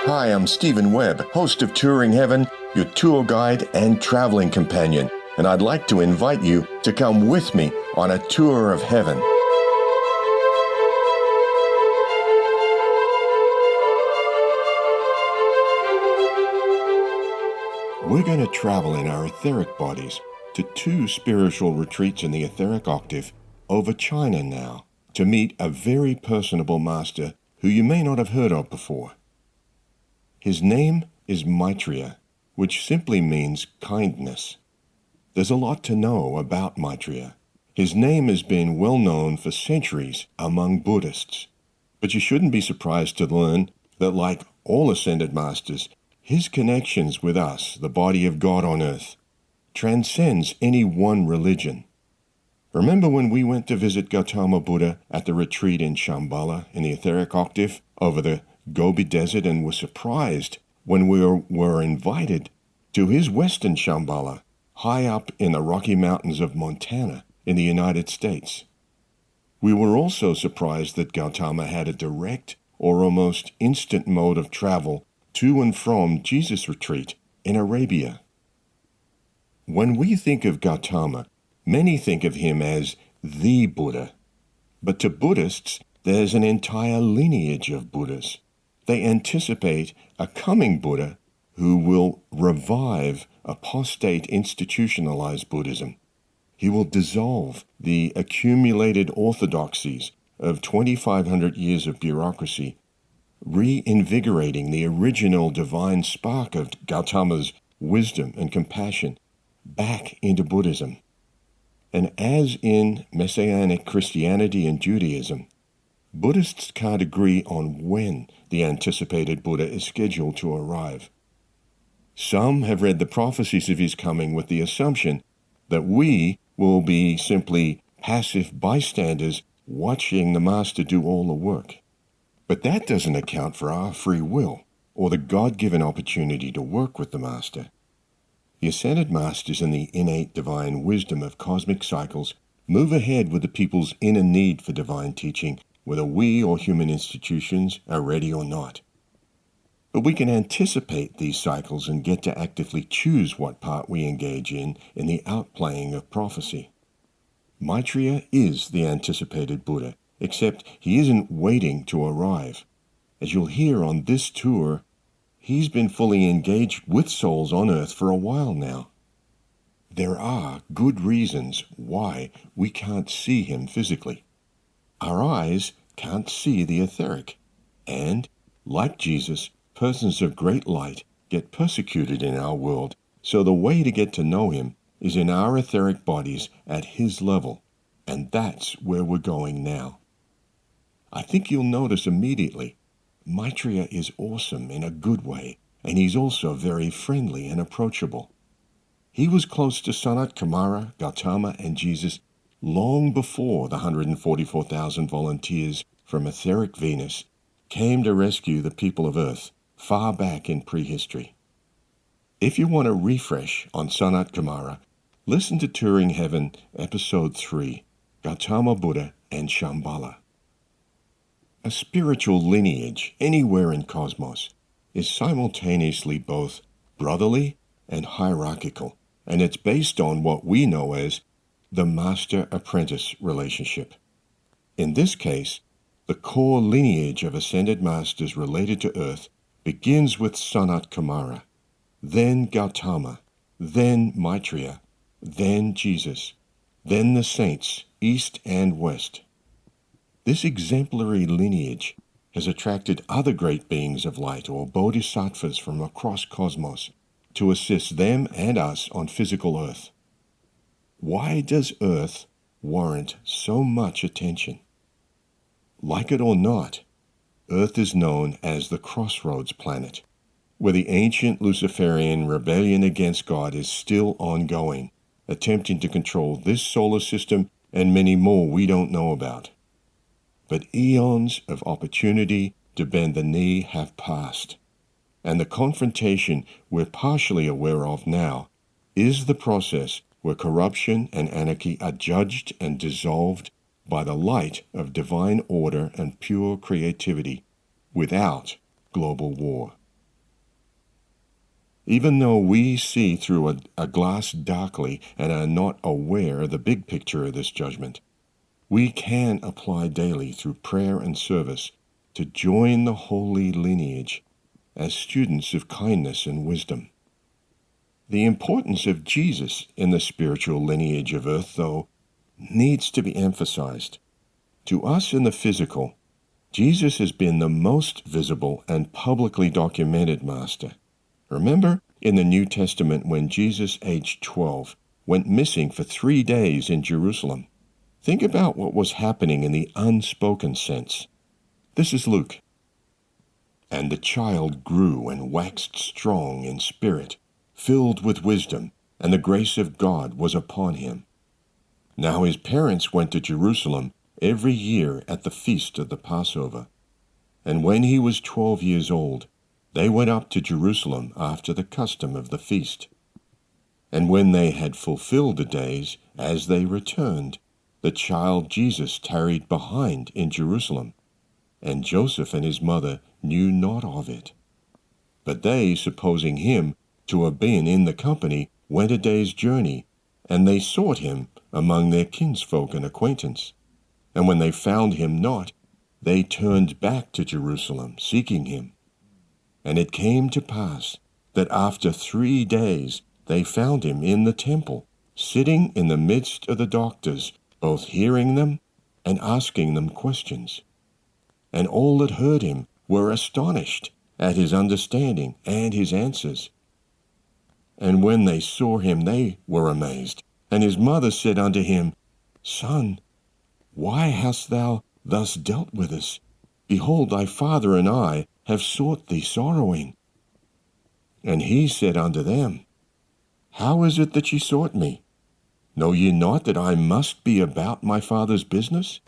Hi, I'm Stephen Webb, host of Touring Heaven, your tour guide and traveling companion, and I'd like to invite you to come with me on a tour of heaven. We're going to travel in our etheric bodies to 2 spiritual retreats in the etheric octave over China now to meet a very personable master who you may not have heard of before. His name is Maitreya, which simply means kindness. There's a lot to know about Maitreya. His name has been well known for centuries among Buddhists, but you shouldn't be surprised to learn that, like all ascended masters, his connections with us, the body of God on earth, transcends any one religion. Remember when we went to visit Gautama Buddha at the retreat in Shambhala in the etheric octave over the Gobi Desert and were surprised when we were invited to his western Shambhala, high up in the Rocky Mountains of Montana in the United States. We were also surprised that Gautama had a direct or almost instant mode of travel to and from Jesus' retreat in Arabia. When we think of Gautama, many think of him as the Buddha. But to Buddhists, there's an entire lineage of Buddhas. They anticipate a coming Buddha who will revive apostate institutionalized Buddhism. He will dissolve the accumulated orthodoxies of 2,500 years of bureaucracy, reinvigorating the original divine spark of Gautama's wisdom and compassion back into Buddhism. And as in Messianic Christianity and Judaism, Buddhists can't agree on when the anticipated Buddha is scheduled to arrive. Some have read the prophecies of his coming with the assumption that we will be simply passive bystanders watching the Master do all the work. But that doesn't account for our free will or the God-given opportunity to work with the Master. The ascended Masters and the innate divine wisdom of cosmic cycles move ahead with the people's inner need for divine teaching, whether we or human institutions are ready or not. But we can anticipate these cycles and get to actively choose what part we engage in the outplaying of prophecy. Maitreya is the anticipated Buddha, except he isn't waiting to arrive. As you'll hear on this tour, he's been fully engaged with souls on earth for a while now. There are good reasons why we can't see him physically. Our eyes can't see the etheric, and, like Jesus, persons of great light get persecuted in our world, so the way to get to know him is in our etheric bodies at his level, and that's where we're going now. I think you'll notice immediately, Maitreya is awesome in a good way, and he's also very friendly and approachable. He was close to Sanat Kumara, Gautama, and Jesus long before the 144,000 volunteers from etheric Venus came to rescue the people of Earth far back in prehistory. If you want a refresh on Sanat Kumara, listen to Touring Heaven, Episode 3, Gautama Buddha and Shambhala. A spiritual lineage anywhere in cosmos is simultaneously both brotherly and hierarchical, and it's based on what we know as the master-apprentice relationship. In this case, the core lineage of ascended masters related to Earth begins with Sanat Kumara, then Gautama, then Maitreya, then Jesus, then the saints, east and west. This exemplary lineage has attracted other great beings of light or bodhisattvas from across cosmos to assist them and us on physical Earth. Why does Earth warrant so much attention? Like it or not, Earth is known as the crossroads planet, where the ancient Luciferian rebellion against God is still ongoing, attempting to control this solar system and many more we don't know about. But eons of opportunity to bend the knee have passed, and the confrontation we're partially aware of now is the process where corruption and anarchy are judged and dissolved by the light of divine order and pure creativity without global war. Even though we see through a glass darkly and are not aware of the big picture of this judgment, we can apply daily through prayer and service to join the holy lineage as students of kindness and wisdom. The importance of Jesus in the spiritual lineage of earth, though, needs to be emphasized. To us in the physical, Jesus has been the most visible and publicly documented master. Remember in the New Testament when Jesus, aged 12, went missing for 3 days in Jerusalem? Think about what was happening in the unspoken sense. This is Luke. And the child grew and waxed strong in spirit, filled with wisdom, and the grace of God was upon him. Now his parents went to Jerusalem every year at the feast of the Passover. And when he was 12 years old, they went up to Jerusalem after the custom of the feast. And when they had fulfilled the days, as they returned, the child Jesus tarried behind in Jerusalem, and Joseph and his mother knew not of it. But they, supposing him to have been in the company, went a day's journey, and they sought him among their kinsfolk and acquaintance. And when they found him not, they turned back to Jerusalem, seeking him. And it came to pass that after 3 days they found him in the temple, sitting in the midst of the doctors, both hearing them and asking them questions. And all that heard him were astonished at his understanding and his answers. And when they saw him, they were amazed. And his mother said unto him, Son, why hast thou thus dealt with us? Behold, thy father and I have sought thee sorrowing. And he said unto them, How is it that ye sought me? Know ye not that I must be about my father's business?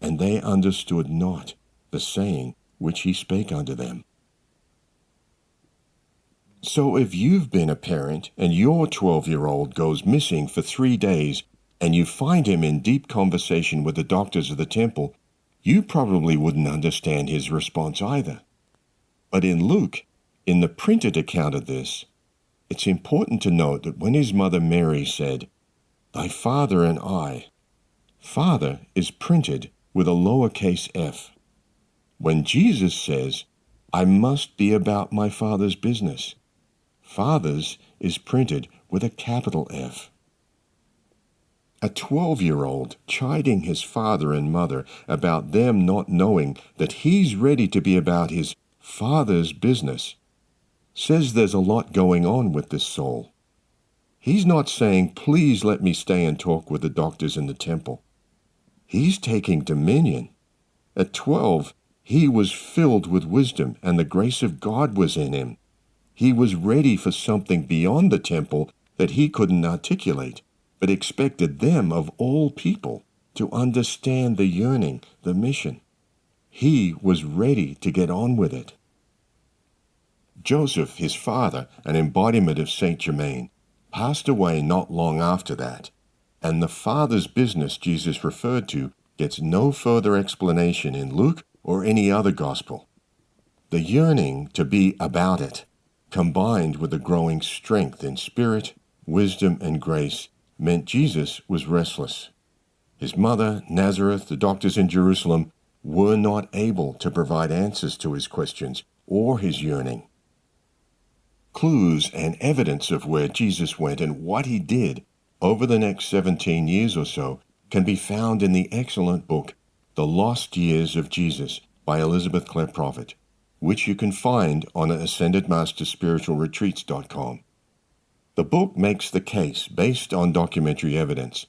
And they understood not the saying which he spake unto them. So if you've been a parent and your 12-year-old goes missing for 3 days and you find him in deep conversation with the doctors of the temple, you probably wouldn't understand his response either. But in Luke, in the printed account of this, it's important to note that when his mother Mary said, Thy father and I, father is printed with a lowercase f. When Jesus says, I must be about my father's business, fathers is printed with a capital F. A 12-year-old chiding his father and mother about them not knowing that he's ready to be about his father's business says there's a lot going on with this soul. He's not saying, please let me stay and talk with the doctors in the temple. He's taking dominion. At 12, he was filled with wisdom and the grace of God was in him. He was ready for something beyond the temple that he couldn't articulate, but expected them of all people to understand the yearning, the mission. He was ready to get on with it. Joseph, his father, an embodiment of Saint Germain, passed away not long after that, and the father's business Jesus referred to gets no further explanation in Luke or any other gospel. The yearning to be about it, combined with the growing strength in spirit, wisdom, and grace, meant Jesus was restless. His mother, Nazareth, the doctors in Jerusalem, were not able to provide answers to his questions or his yearning. Clues and evidence of where Jesus went and what he did over the next 17 years or so can be found in the excellent book, The Lost Years of Jesus by Elizabeth Clare Prophet, which you can find on AscendedMasterSpiritualRetreats.com. The book makes the case, based on documentary evidence,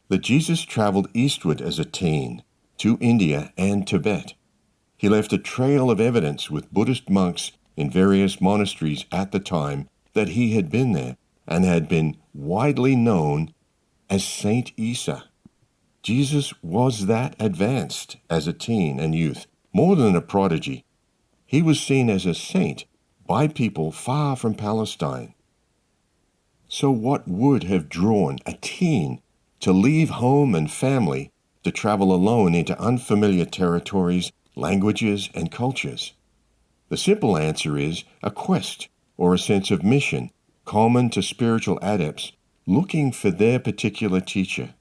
that Jesus traveled eastward as a teen to India and Tibet. He left a trail of evidence with Buddhist monks in various monasteries at the time that he had been there and had been widely known as Saint Isa. Jesus was that advanced as a teen and youth, more than a prodigy. He was seen as a saint by people far from Palestine. So what would have drawn a teen to leave home and family to travel alone into unfamiliar territories, languages, and cultures? The simple answer is a quest or a sense of mission common to spiritual adepts looking for their particular teacher.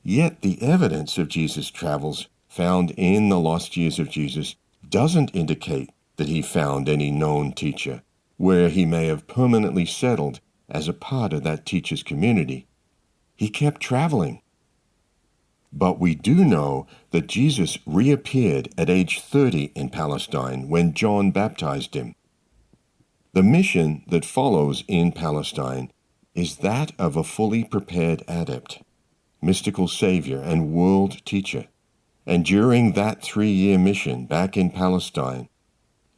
Yet the evidence of Jesus' travels found in the lost years of Jesus doesn't indicate that he found any known teacher, where he may have permanently settled as a part of that teacher's community. He kept traveling. But we do know that Jesus reappeared at age 30 in Palestine when John baptized him. The mission that follows in Palestine is that of a fully prepared adept, mystical savior, and world teacher. And during that 3-year mission back in Palestine,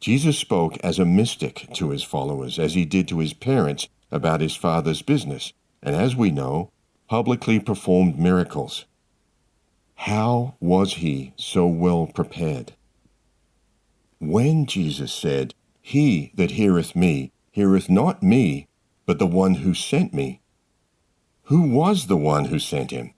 Jesus spoke as a mystic to his followers, as he did to his parents about his Father's business, and as we know, publicly performed miracles. How was he so well prepared? When Jesus said, "He that heareth me, heareth not me, but the one who sent me," who was the one who sent him?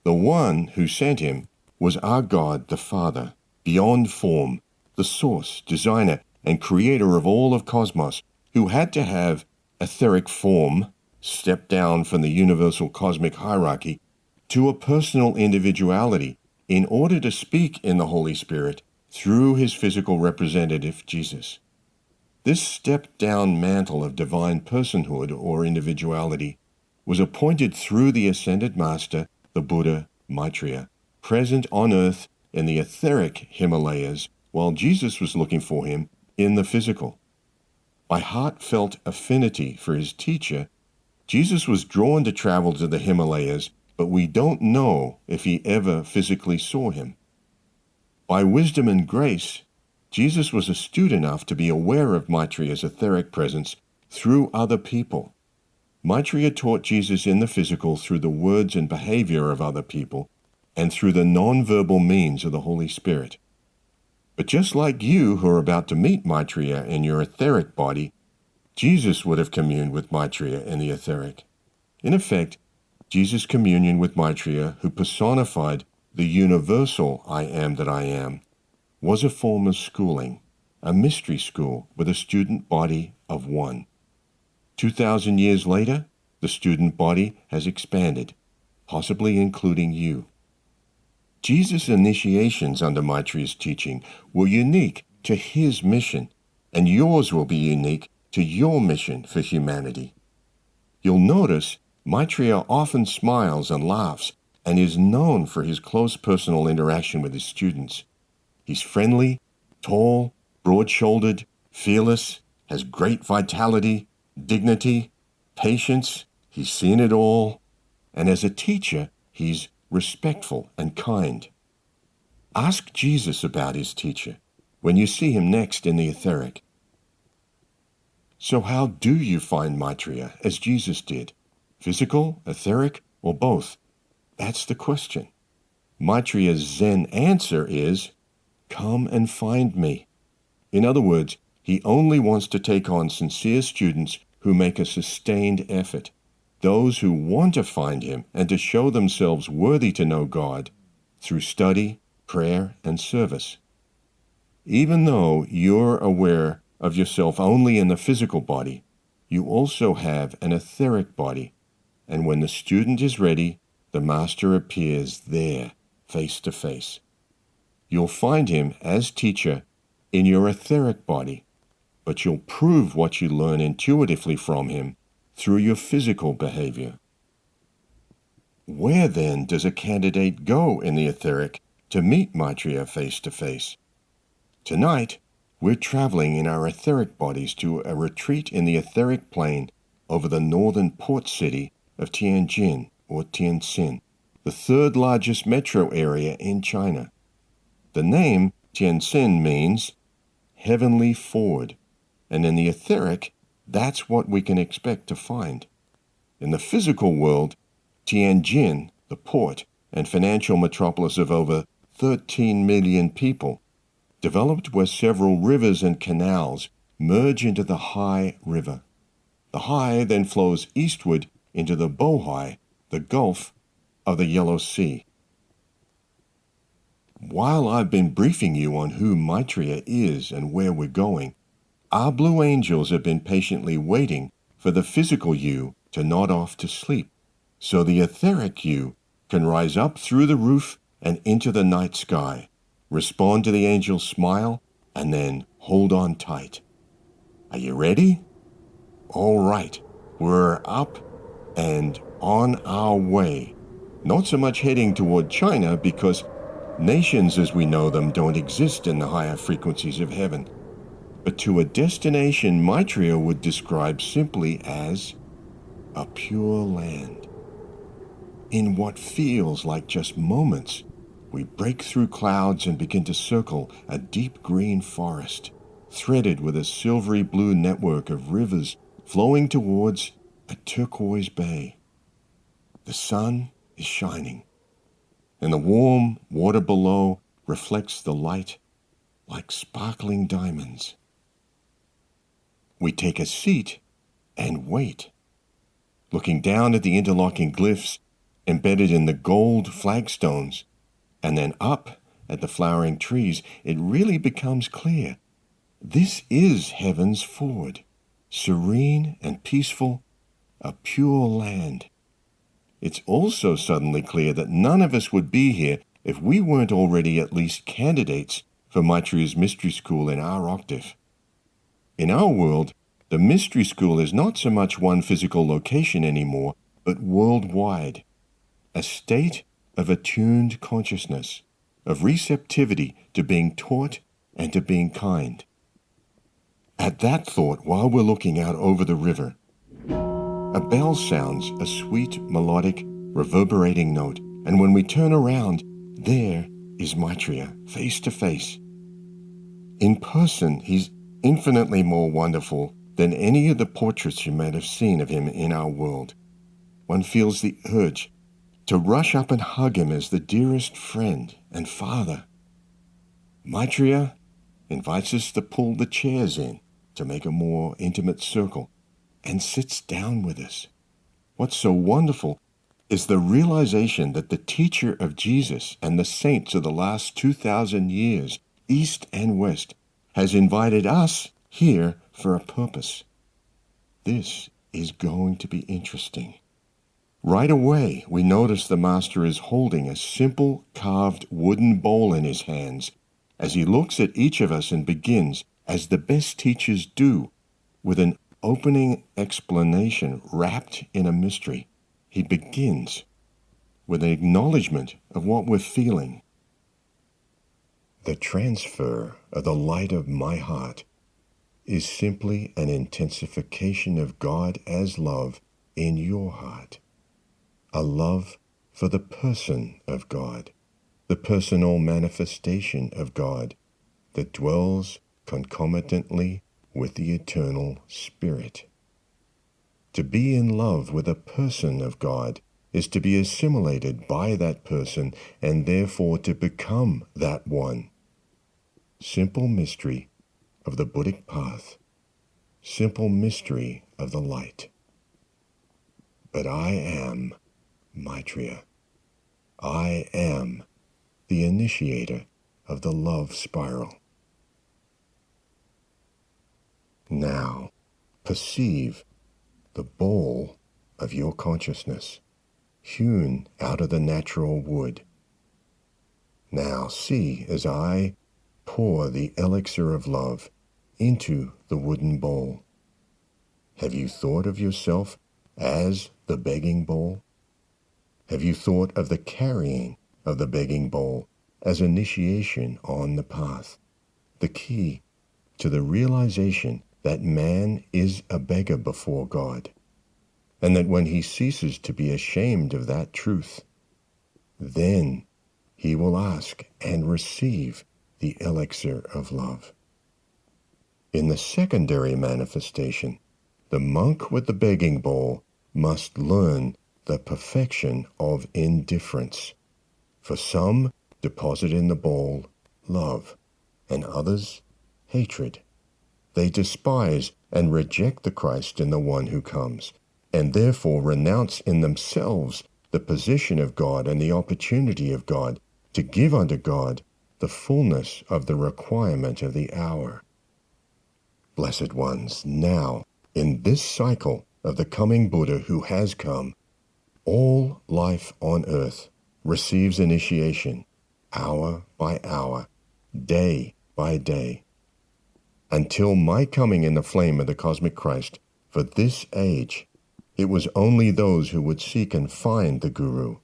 The one who sent him was our God the Father, beyond form, the source, designer, and creator of all of cosmos, who had to have etheric form, step down from the universal cosmic hierarchy to a personal individuality in order to speak in the Holy Spirit through his physical representative, Jesus. This stepped-down mantle of divine personhood or individuality was appointed through the ascended master, the Buddha Maitreya, present on earth in the etheric Himalayas while Jesus was looking for him in the physical. By heartfelt affinity for his teacher, Jesus was drawn to travel to the Himalayas, but we don't know if he ever physically saw him. By wisdom and grace, Jesus was astute enough to be aware of Maitreya's etheric presence through other people. Maitreya taught Jesus in the physical through the words and behavior of other people and through the non-verbal means of the Holy Spirit. But just like you who are about to meet Maitreya in your etheric body, Jesus would have communed with Maitreya in the etheric. In effect, Jesus' communion with Maitreya, who personified the universal I am that I am, was a form of schooling, a mystery school with a student body of one. 2,000 years later, the student body has expanded, possibly including you. Jesus' initiations under Maitreya's teaching were unique to his mission, and yours will be unique to your mission for humanity. You'll notice Maitreya often smiles and laughs and is known for his close personal interaction with his students. He's friendly, tall, broad-shouldered, fearless, has great vitality, dignity, patience. He's seen it all. And as a teacher, he's respectful and kind. Ask Jesus about his teacher when you see him next in the etheric. So how do you find Maitreya as Jesus did? Physical, etheric, or both? That's the question. Maitreya's Zen answer is, "Come and find me." In other words, he only wants to take on sincere students who make a sustained effort, those who want to find him and to show themselves worthy to know God through study, prayer, and service. Even though you're aware of yourself only in the physical body, you also have an etheric body, and when the student is ready, the master appears there, face to face. You'll find him as teacher in your etheric body, but you'll prove what you learn intuitively from him through your physical behavior. Where then does a candidate go in the etheric to meet Maitreya face to face? Tonight, we're traveling in our etheric bodies to a retreat in the etheric plane over the northern port city of Tianjin, or Tianjin, the third largest metro area in China. The name Tianjin means heavenly ford, and in the etheric, that's what we can expect to find. In the physical world, Tianjin, the port and financial metropolis of over 13 million people, developed where several rivers and canals merge into the Hai River. The Hai then flows eastward into the Bohai, the Gulf of the Yellow Sea. While I've been briefing you on who Maitreya is and where we're going, our blue angels have been patiently waiting for the physical you to nod off to sleep, so the etheric you can rise up through the roof and into the night sky, respond to the angel's smile, and then hold on tight. Are you ready? All right, we're up and on our way. Not so much heading toward China, because nations as we know them don't exist in the higher frequencies of heaven, but to a destination Maitreya would describe simply as a pure land. In what feels like just moments, we break through clouds and begin to circle a deep green forest, threaded with a silvery blue network of rivers flowing towards a turquoise bay. The sun is shining, and the warm water below reflects the light like sparkling diamonds. We take a seat and wait, looking down at the interlocking glyphs embedded in the gold flagstones, and then up at the flowering trees. It really becomes clear. This is heaven's ford, serene and peaceful, a pure land. It's also suddenly clear that none of us would be here if we weren't already at least candidates for Maitreya's mystery school in our octave. In our world, the mystery school is not so much one physical location anymore, but worldwide, a state of attuned consciousness, of receptivity to being taught and to being kind. At that thought, while we're looking out over the river, a bell sounds a sweet, melodic, reverberating note, and when we turn around, there is Maitreya, face to face. In person, he's infinitely more wonderful than any of the portraits you might have seen of him in our world. One feels the urge to rush up and hug him as the dearest friend and father. Maitreya invites us to pull the chairs in to make a more intimate circle, and sits down with us. What's so wonderful is the realization that the teacher of Jesus and the saints of the last 2,000 years, East and West, has invited us here for a purpose. This is going to be interesting. Right away, we notice the Master is holding a simple carved wooden bowl in his hands as he looks at each of us and begins, as the best teachers do, with an opening explanation wrapped in a mystery. He begins with an acknowledgement of what we're feeling. The transfer of the light of my heart is simply an intensification of God as love in your heart, a love for the person of God, the personal manifestation of God that dwells concomitantly with the eternal Spirit. To be in love with a person of God is to be assimilated by that person and therefore to become that one. Simple mystery of the Buddhic path, simple mystery of the light. But I am Maitreya. I am the initiator of the love spiral. Now, perceive the bowl of your consciousness, hewn out of the natural wood. Now see as I pour the elixir of love into the wooden bowl. Have you thought of yourself as the begging bowl? Have you thought of the carrying of the begging bowl as initiation on the path, the key to the realization that man is a beggar before God, and that when he ceases to be ashamed of that truth, then he will ask and receive the elixir of love. In the secondary manifestation, the monk with the begging bowl must learn the perfection of indifference. For some deposit in the bowl love, and others hatred. They despise and reject the Christ in the one who comes, and therefore renounce in themselves the position of God and the opportunity of God to give unto God the fullness of the requirement of the hour. Blessed ones, now, in this cycle of the coming Buddha who has come, all life on earth receives initiation, hour by hour, day by day, until my coming in the flame of the cosmic Christ. For this age, it was only those who would seek and find the Guru.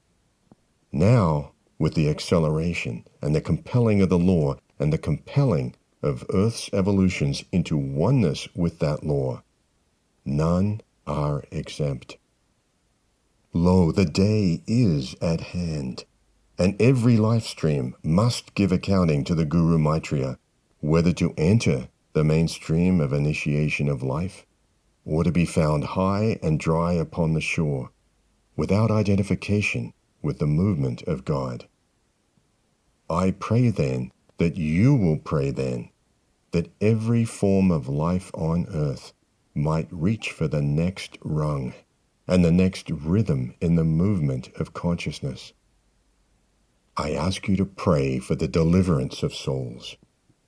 Now, with the acceleration and the compelling of the law and the compelling of Earth's evolutions into oneness with that law, none are exempt. Lo, the day is at hand, and every life stream must give accounting to the Guru Maitreya, whether to enter the mainstream of initiation of life, or to be found high and dry upon the shore, without identification with the movement of God. I pray then that you will pray then, that every form of life on earth might reach for the next rung and the next rhythm in the movement of consciousness. I ask you to pray for the deliverance of souls,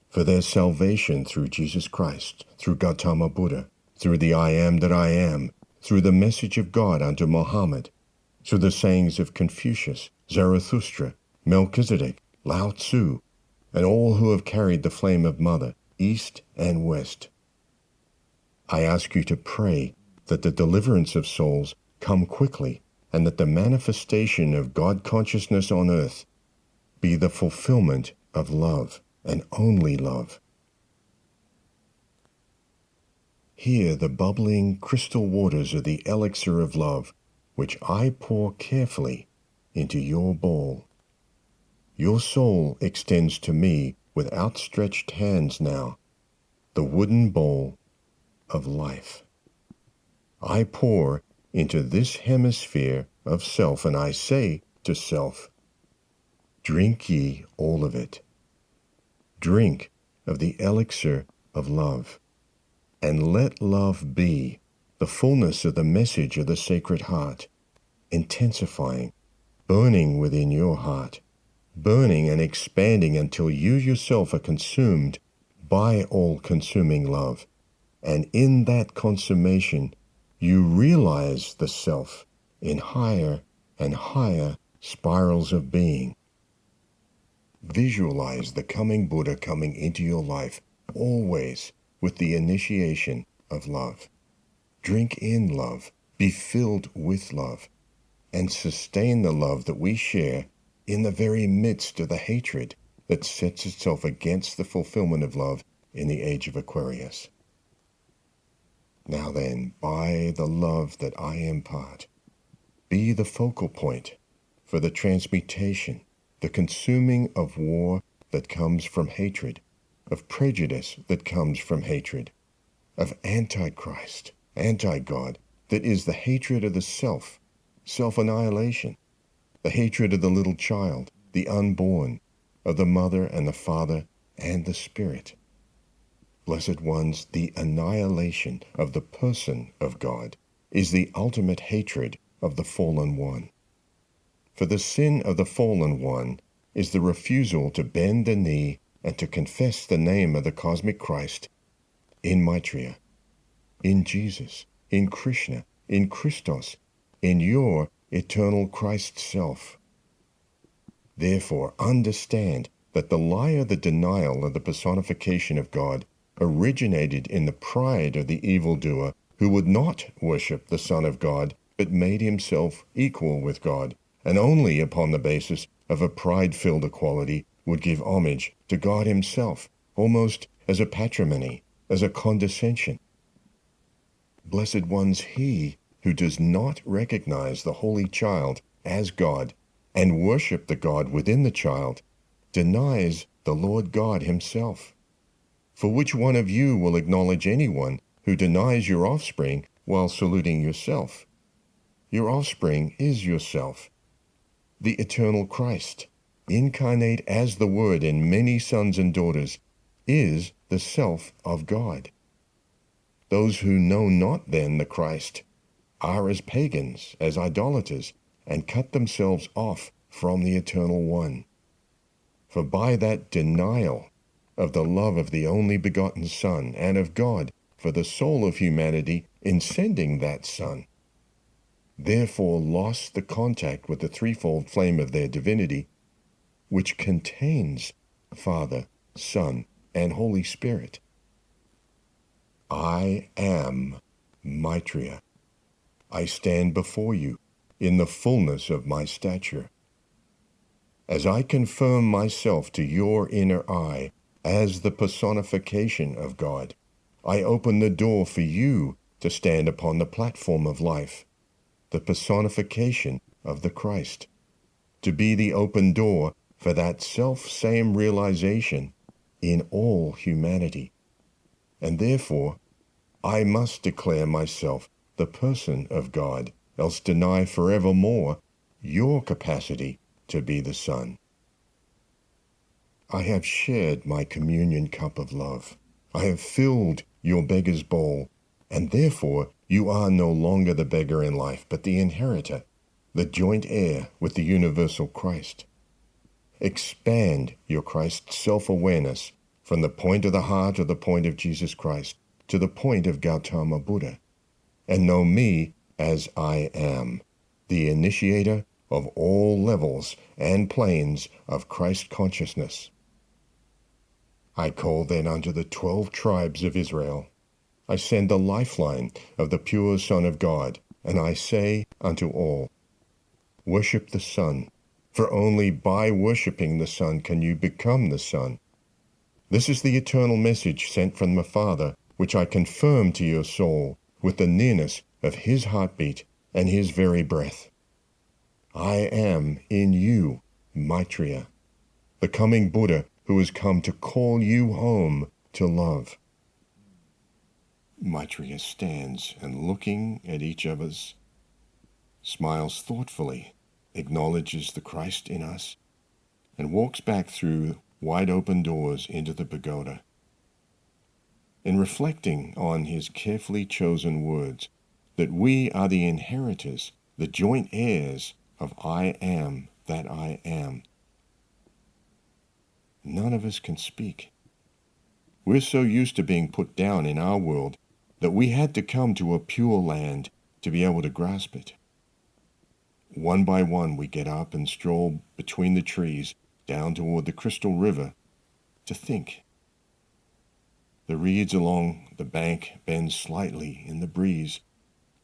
for their salvation through Jesus Christ, through Gautama Buddha, through the I am that I am, through the message of God unto Muhammad, through the sayings of Confucius, Zarathustra, Melchizedek, Lao Tzu, and all who have carried the flame of Mother, east and west. I ask you to pray that the deliverance of souls come quickly, and that the manifestation of God consciousness on earth be the fulfillment of love, and only love. Here the bubbling crystal waters of the elixir of love, which I pour carefully into your bowl. Your soul extends to me with outstretched hands now, the wooden bowl of life. I pour into this hemisphere of self, and I say to self, drink ye all of it. Drink of the elixir of love, and let love be the fullness of the message of the Sacred Heart, intensifying, burning within your heart, burning and expanding until you yourself are consumed by all-consuming love, and in that consummation you realize the self in higher and higher spirals of being. Visualize the coming Buddha coming into your life, always with the initiation of love. Drink in love, be filled with love, and sustain the love that we share in the very midst of the hatred that sets itself against the fulfillment of love in the age of Aquarius. Now then, by the love that I impart, be the focal point for the transmutation, the consuming of war that comes from hatred, of prejudice that comes from hatred, of antichrist, anti-God, that is the hatred of the self, self-annihilation, the hatred of the little child, the unborn, of the mother and the father and the spirit. Blessed ones, the annihilation of the person of God is the ultimate hatred of the fallen one. For the sin of the fallen one is the refusal to bend the knee and to confess the name of the cosmic Christ in Maitreya, in Jesus, in Krishna, in Christos, in your eternal Christ self. Therefore, understand that the lie of the denial of the personification of God originated in the pride of the evildoer who would not worship the Son of God, but made himself equal with God, and only upon the basis of a pride-filled equality would give homage to God himself, almost as a patrimony, as a condescension. Blessed ones, he who does not recognize the Holy Child as God and worship the God within the child denies the Lord God himself. For which one of you will acknowledge anyone who denies your offspring while saluting yourself? Your offspring is yourself, the eternal Christ, incarnate as the Word in many sons and daughters, is the self of God. Those who know not then the Christ are as pagans, as idolaters, and cut themselves off from the Eternal One. For by that denial of the love of the only begotten Son and of God for the soul of humanity in sending that Son, therefore lost the contact with the threefold flame of their divinity, which contains Father, Son, and Holy Spirit. I am Maitreya. I stand before you in the fullness of my stature. As I confirm myself to your inner eye as the personification of God, I open the door for you to stand upon the platform of life, the personification of the Christ, to be the open door for that self-same realization in all humanity. And therefore, I must declare myself the person of God, else deny forevermore your capacity to be the Son. I have shared my communion cup of love. I have filled your beggar's bowl, and therefore you are no longer the beggar in life, but the inheritor, the joint heir with the universal Christ. Expand your Christ self-awareness from the point of the heart of the point of Jesus Christ to the point of Gautama Buddha, and know me as I am, the initiator of all levels and planes of Christ consciousness. I call then unto the 12 tribes of Israel. I send the lifeline of the pure Son of God, and I say unto all, worship the Son, for only by worshiping the Son can you become the Son. This is the eternal message sent from the Father, which I confirm to your soul with the nearness of his heartbeat and his very breath. I am in you, Maitreya, the coming Buddha who has come to call you home to love. Maitreya stands and, looking at each of us, smiles thoughtfully, acknowledges the Christ in us, and walks back through wide open doors into the pagoda. In reflecting on his carefully chosen words, that we are the inheritors, the joint heirs of I am that I am, none of us can speak. We're so used to being put down in our world that we had to come to a pure land to be able to grasp it. One by one we get up and stroll between the trees down toward the crystal river to think. The reeds along the bank bend slightly in the breeze.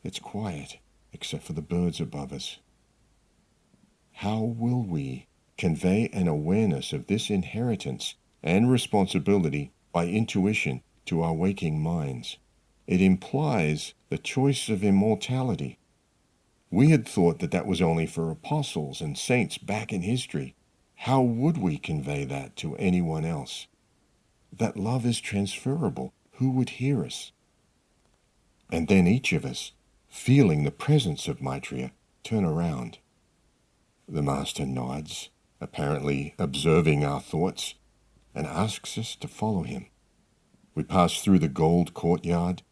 It's quiet, except for the birds above us. How will we convey an awareness of this inheritance and responsibility by intuition to our waking minds? It implies the choice of immortality. We had thought that that was only for apostles and saints back in history. How would we convey that to anyone else? That love is transferable. Who would hear us? And then each of us, feeling the presence of Maitreya, turn around. The Master nods, apparently observing our thoughts, and asks us to follow him. We pass through the gold courtyard,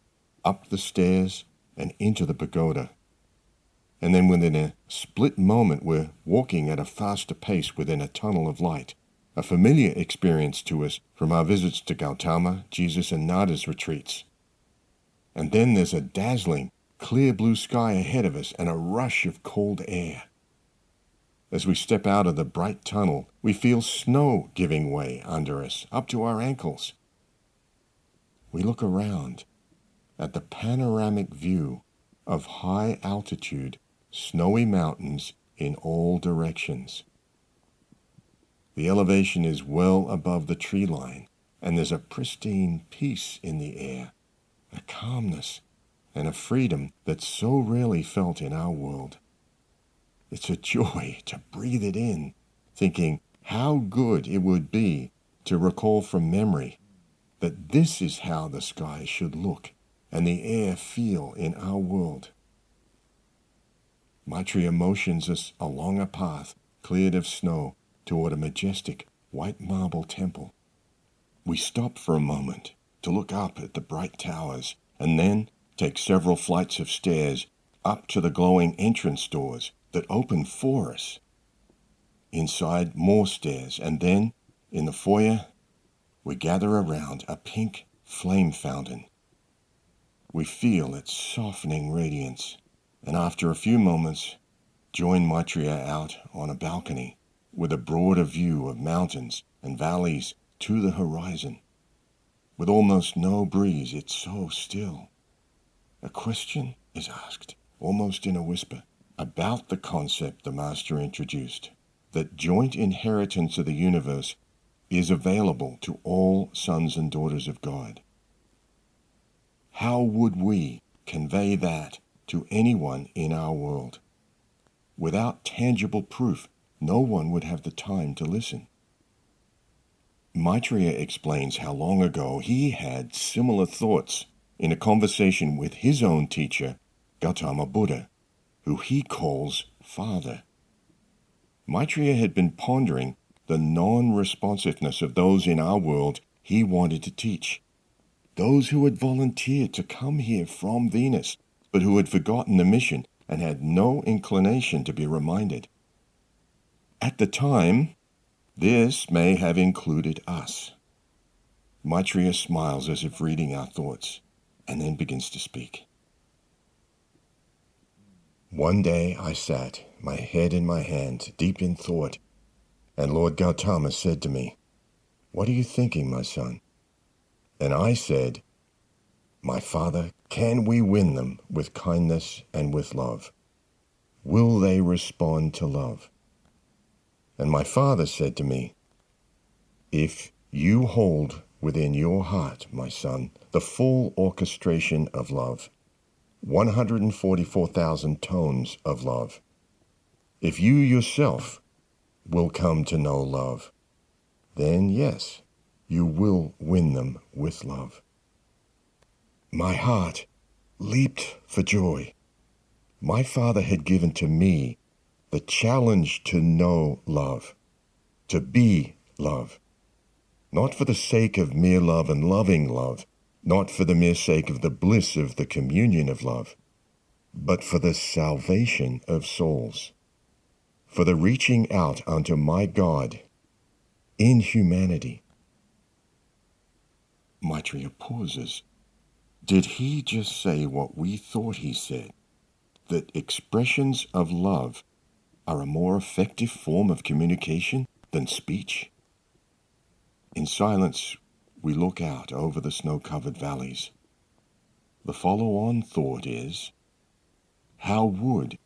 up the stairs, and into the pagoda. And then within a split moment we're walking at a faster pace within a tunnel of light, a familiar experience to us from our visits to Gautama, Jesus, and Nada's retreats. And then there's a dazzling, clear blue sky ahead of us and a rush of cold air. As we step out of the bright tunnel, we feel snow giving way under us, up to our ankles. We look around at the panoramic view of high-altitude, snowy mountains in all directions. The elevation is well above the tree line, and there's a pristine peace in the air, a calmness and a freedom that's so rarely felt in our world. It's a joy to breathe it in, thinking how good it would be to recall from memory that this is how the sky should look and the air feel in our world. Maitreya motions us along a path cleared of snow toward a majestic white marble temple. We stop for a moment to look up at the bright towers and then take several flights of stairs up to the glowing entrance doors that open for us. Inside, more stairs, and then, in the foyer, we gather around a pink flame fountain. We feel its softening radiance, and after a few moments, join Maitreya out on a balcony with a broader view of mountains and valleys to the horizon. With almost no breeze, it's so still. A question is asked, almost in a whisper, about the concept the Master introduced, that joint inheritance of the universe is available to all sons and daughters of God. How would we convey that to anyone in our world? Without tangible proof, no one would have the time to listen. Maitreya explains how long ago he had similar thoughts in a conversation with his own teacher, Gautama Buddha, who he calls Father. Maitreya had been pondering the non-responsiveness of those in our world he wanted to teach, those who had volunteered to come here from Venus, but who had forgotten the mission and had no inclination to be reminded. At the time, this may have included us. Maitreya smiles as if reading our thoughts, and then begins to speak. One day I sat, my head in my hand, deep in thought, and Lord Gautama said to me, "What are you thinking, my son?" And I said, "My father, can we win them with kindness and with love? Will they respond to love?" And my father said to me, "If you hold within your heart, my son, the full orchestration of love, 144,000 tones of love, if you yourself will come to know love, then yes, you will win them with love." My heart leaped for joy. My father had given to me the challenge to know love, to be love, not for the sake of mere love and loving love, not for the mere sake of the bliss of the communion of love, but for the salvation of souls, for the reaching out unto my God in humanity. Maitreya pauses. Did he just say what we thought he said, that expressions of love are a more effective form of communication than speech? In silence, we look out over the snow-covered valleys. The follow-on thought is, how would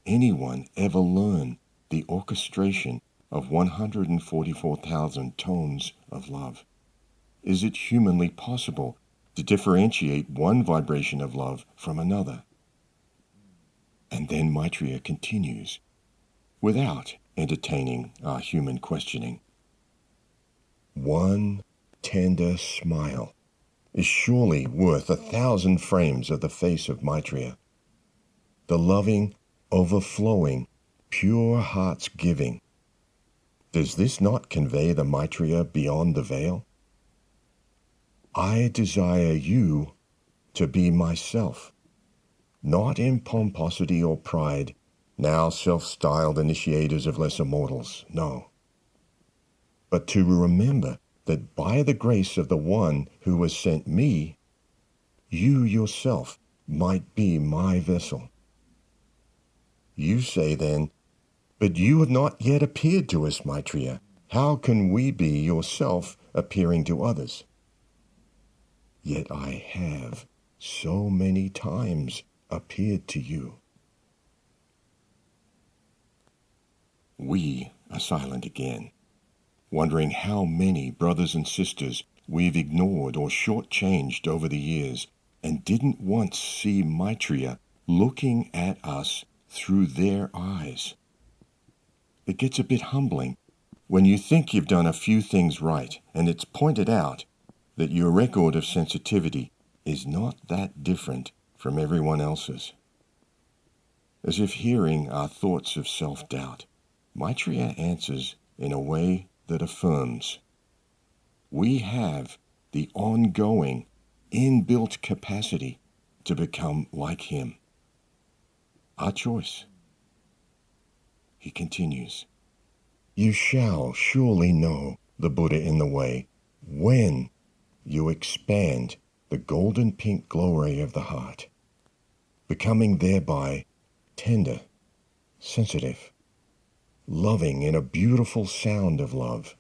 anyone ever learn the orchestration of 144,000 tones of love? Is it humanly possible to differentiate one vibration of love from another? And then Maitreya continues, without entertaining our human questioning. One tender smile is surely worth 1,000 frames of the face of Maitreya. The loving, overflowing, pure heart's giving. Does this not convey the Maitreya beyond the veil? I desire you to be myself, not in pomposity or pride, now self-styled initiators of lesser mortals, no, but to remember that by the grace of the one who has sent me, you yourself might be my vessel. You say then, but you have not yet appeared to us, Maitreya. How can we be yourself appearing to others? Yet I have so many times appeared to you. We are silent again, wondering how many brothers and sisters we've ignored or shortchanged over the years and didn't once see Maitreya looking at us through their eyes. It gets a bit humbling when you think you've done a few things right and it's pointed out that your record of sensitivity is not that different from everyone else's. As if hearing our thoughts of self-doubt, Maitreya answers in a way that affirms, we have the ongoing, inbuilt capacity to become like him. Our choice. He continues, you shall surely know the Buddha in the way when you expand the golden pink glory of the heart, becoming thereby tender, sensitive, loving in a beautiful sound of love.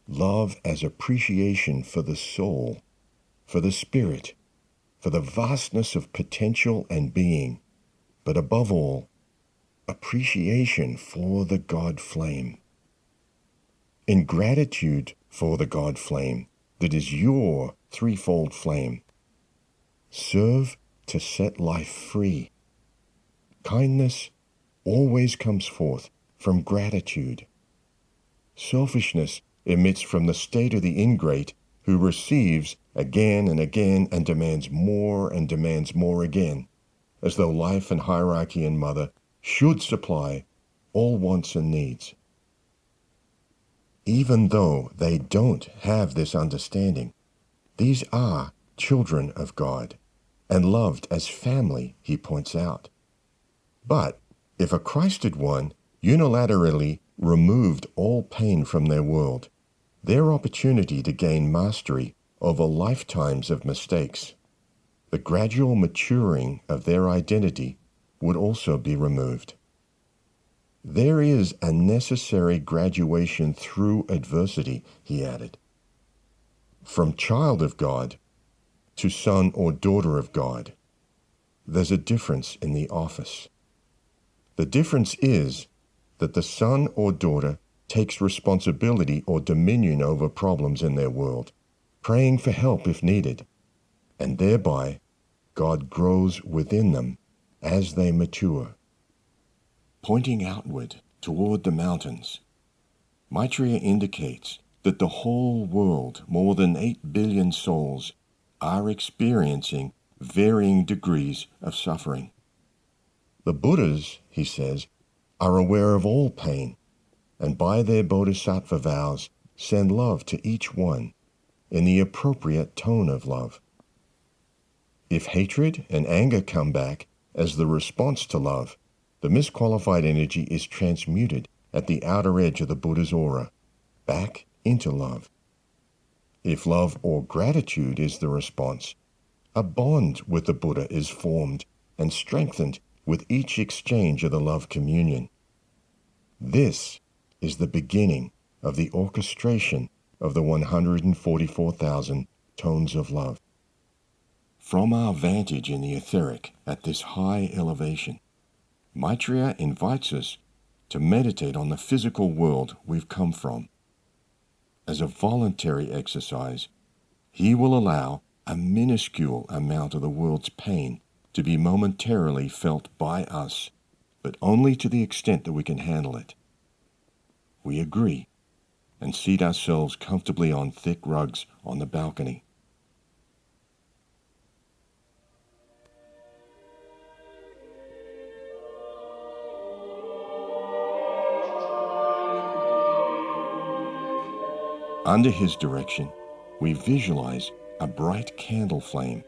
Love as appreciation for the soul, for the spirit, for the vastness of potential and being, but above all, appreciation for the God flame. In gratitude for the God flame that is your threefold flame, serve to set life free. Kindness always comes forth from gratitude. Selfishness emits from the state of the ingrate who receives again and again and demands more again, as though life and hierarchy and mother should supply all wants and needs. Even though they don't have this understanding, these are children of God and loved as family, he points out. But if a Christed one unilaterally removed all pain from their world, their opportunity to gain mastery over lifetimes of mistakes, the gradual maturing of their identity would also be removed. There is a necessary graduation through adversity, he added. From child of God to son or daughter of God, there's a difference in the office. The difference is that the son or daughter takes responsibility or dominion over problems in their world, praying for help if needed, and thereby God grows within them as they mature. Pointing outward toward the mountains, Maitreya indicates that the whole world, more than 8 billion souls, are experiencing varying degrees of suffering. The Buddhas, he says, are aware of all pain, and by their bodhisattva vows send love to each one in the appropriate tone of love. If hatred and anger come back as the response to love, the misqualified energy is transmuted at the outer edge of the Buddha's aura, back into love. If love or gratitude is the response, a bond with the Buddha is formed and strengthened with each exchange of the love communion. This is the beginning of the orchestration of the 144,000 tones of love. From our vantage in the etheric at this high elevation, Maitreya invites us to meditate on the physical world we've come from. As a voluntary exercise, he will allow a minuscule amount of the world's pain to be momentarily felt by us, but only to the extent that we can handle it. We agree and seat ourselves comfortably on thick rugs on the balcony. Under his direction, we visualize a bright candle flame,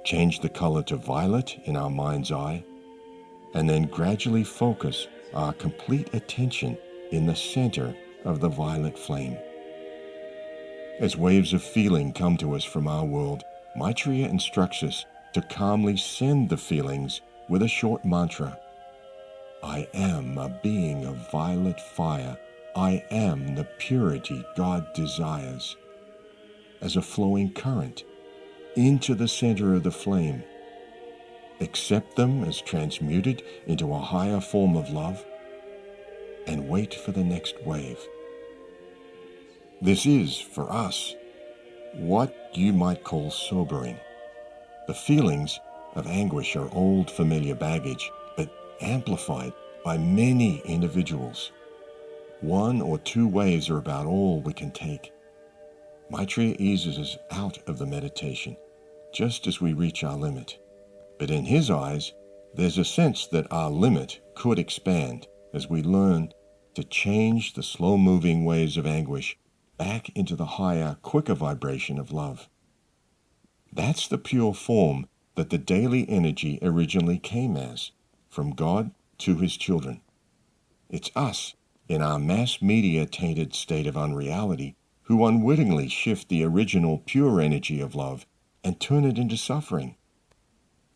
change the color to violet in our mind's eye, and then gradually focus our complete attention in the center of the violet flame. As waves of feeling come to us from our world, Maitreya instructs us to calmly send the feelings with a short mantra. I am a being of violet fire. I am the purity God desires. As a flowing current into the center of the flame. Accept them as transmuted into a higher form of love and wait for the next wave. This is, for us, what you might call sobering. The feelings of anguish are old familiar baggage, but amplified by many individuals. 1 or 2 waves are about all we can take. Maitreya eases us out of the meditation, just as we reach our limit. But in his eyes, there's a sense that our limit could expand as we learn to change the slow-moving waves of anguish back into the higher, quicker vibration of love. That's the pure form that the daily energy originally came as, from God to his children. It's us, in our mass media-tainted state of unreality, who unwittingly shift the original pure energy of love and turn it into suffering.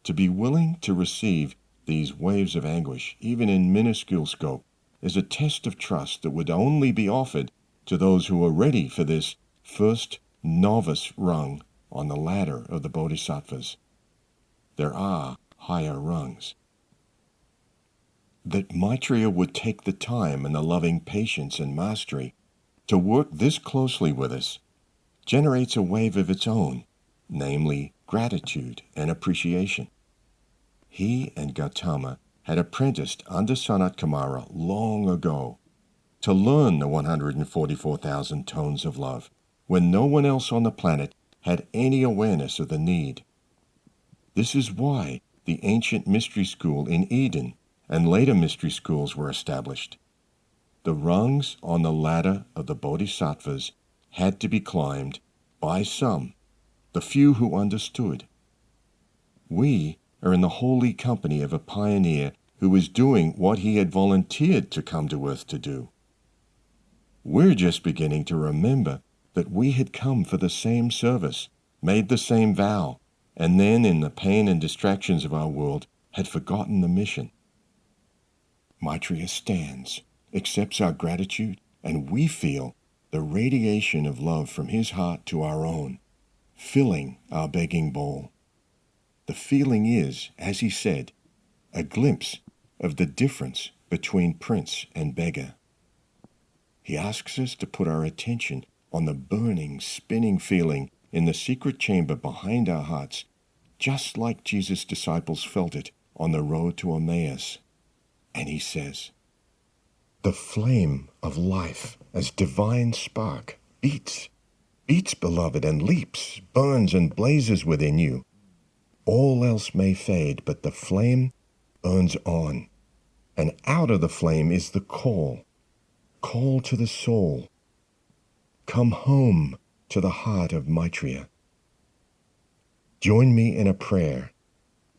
To be willing to receive these waves of anguish, even in minuscule scope, is a test of trust that would only be offered to those who are ready for this first novice rung on the ladder of the bodhisattvas. There are higher rungs. That Maitreya would take the time and the loving patience and mastery to work this closely with us generates a wave of its own, namely gratitude and appreciation. He and Gautama had apprenticed under Sanat Kumara long ago to learn the 144,000 tones of love when no one else on the planet had any awareness of the need. This is why the ancient mystery school in Eden and later mystery schools were established. The rungs on the ladder of the bodhisattvas had to be climbed by some, the few who understood. We are in the holy company of a pioneer who is doing what he had volunteered to come to earth to do. We're just beginning to remember that we had come for the same service, made the same vow, and then in the pain and distractions of our world had forgotten the mission. Maitreya stands, accepts our gratitude, and we feel the radiation of love from his heart to our own, filling our begging bowl. The feeling is, as he said, a glimpse of the difference between prince and beggar. He asks us to put our attention on the burning, spinning feeling in the secret chamber behind our hearts, just like Jesus' disciples felt it on the road to Emmaus. And he says, "The flame of life as divine spark beats, beloved, and leaps, burns and blazes within you. All else may fade, but the flame burns on. And out of the flame is the call to the soul. Come home to the heart of Maitreya. Join me in a prayer,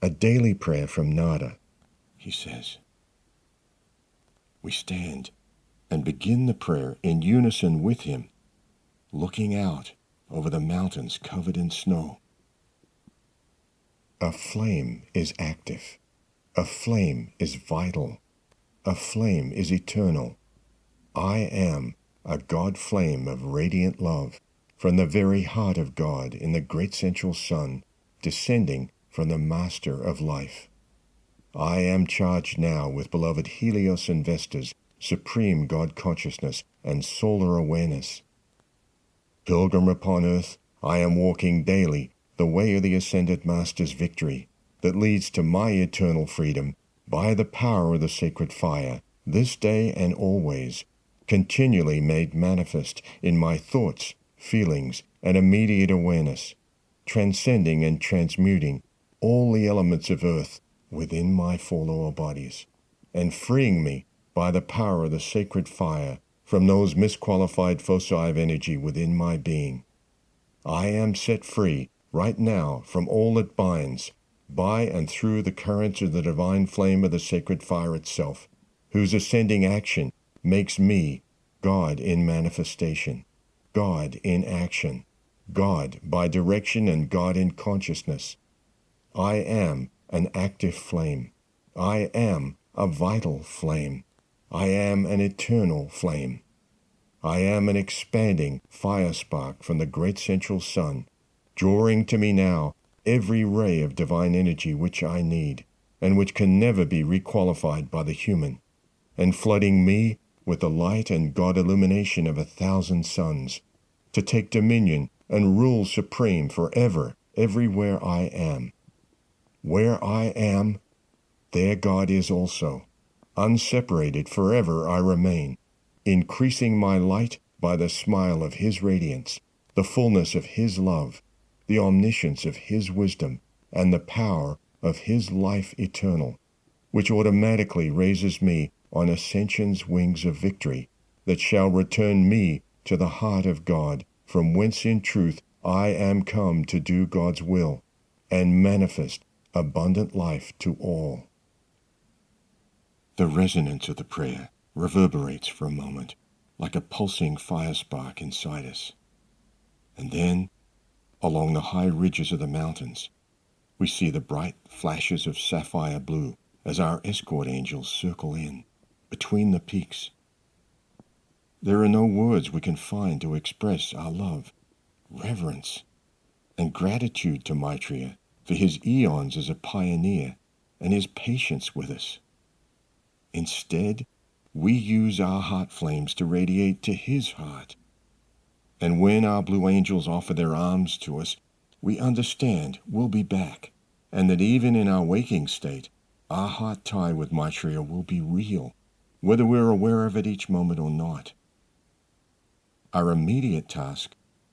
a daily prayer from Nada," he says. We stand and begin the prayer in unison with him, looking out over the mountains covered in snow. A flame is active. A flame is vital. A flame is eternal. I am a God flame of radiant love from the very heart of God in the great central sun, descending from the Master of life. I am charged now with beloved Helios and Vestas, supreme God consciousness and solar awareness. Pilgrim upon earth, I am walking daily the way of the ascended Master's victory that leads to my eternal freedom by the power of the sacred fire, this day and always, continually made manifest in my thoughts, feelings, and immediate awareness, transcending and transmuting all the elements of earth within my four lower bodies, and freeing me by the power of the sacred fire from those misqualified foci of energy within my being. I am set free right now from all that binds, by and through the currents of the divine flame of the sacred fire itself, whose ascending action makes me God in manifestation, God in action, God by direction, and God in consciousness. I am an active flame. I am a vital flame. I am an eternal flame. I am an expanding fire spark from the great central sun, drawing to me now every ray of divine energy which I need, and which can never be requalified by the human, and flooding me with the light and God illumination of 1,000 suns, to take dominion and rule supreme forever everywhere I am. Where I am, there God is also. Unseparated forever I remain, increasing my light by the smile of his radiance, the fullness of his love, the omniscience of his wisdom, and the power of his life eternal, which automatically raises me on ascension's wings of victory, that shall return me to the heart of God, from whence in truth I am come to do God's will, and manifest abundant life to all. The resonance of the prayer reverberates for a moment, like a pulsing fire spark inside us. And then, along the high ridges of the mountains. We see the bright flashes of sapphire blue as our escort angels circle in between the peaks. There are no words we can find to express our love, reverence, and gratitude to Maitreya for his eons as a pioneer and his patience with us. Instead, we use our heart flames to radiate to his heart. And when our blue angels offer their arms to us, we understand we'll be back, and that even in our waking state, our heart tie with Maitreya will be real, whether we're aware of it each moment or not. Our immediate task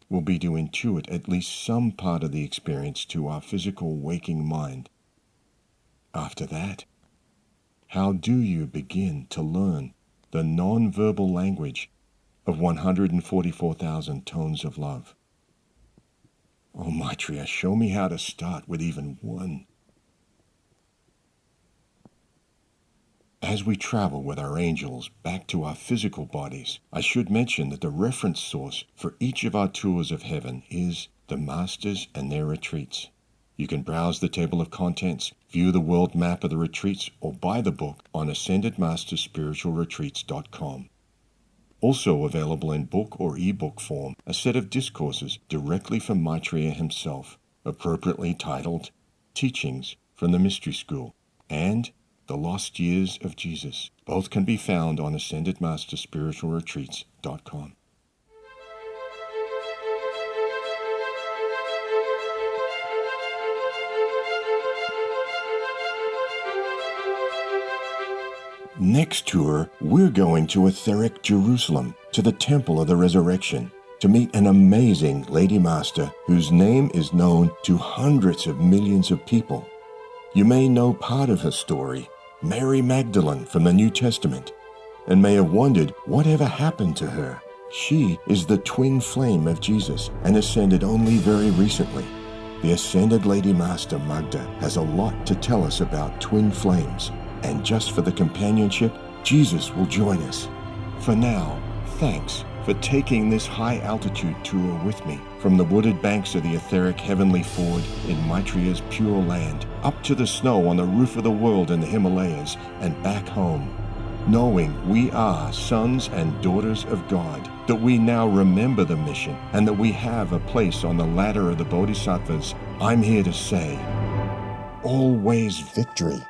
will be to intuit at least some part of the experience to our physical waking mind. After that, how do you begin to learn the non-verbal language of 144,000 tones of love? Oh, Maitreya, show me how to start with even one. As we travel with our angels back to our physical bodies, I should mention that the reference source for each of our tours of heaven is the Masters and their retreats. You can browse the table of contents, view the world map of the retreats, or buy the book on AscendedMastersSpiritualRetreats.com. Also available in book or ebook form, a set of discourses directly from Maitreya himself, appropriately titled Teachings from the Mystery School and The Lost Years of Jesus. Both can be found on AscendedMastersSpiritualRetreats.com. Next tour, we're going to etheric Jerusalem, to the Temple of the Resurrection, to meet an amazing Lady Master whose name is known to hundreds of millions of people. You may know part of her story, Mary Magdalene from the New Testament, and may have wondered whatever happened to her. She is the twin flame of Jesus and ascended only very recently. The Ascended Lady Master Magda has a lot to tell us about twin flames. And just for the companionship, Jesus will join us. For now, thanks for taking this high-altitude tour with me from the wooded banks of the etheric heavenly ford in Maitreya's pure land, up to the snow on the roof of the world in the Himalayas, and back home. Knowing we are sons and daughters of God, that we now remember the mission, and that we have a place on the ladder of the Bodhisattvas, I'm here to say, always victory.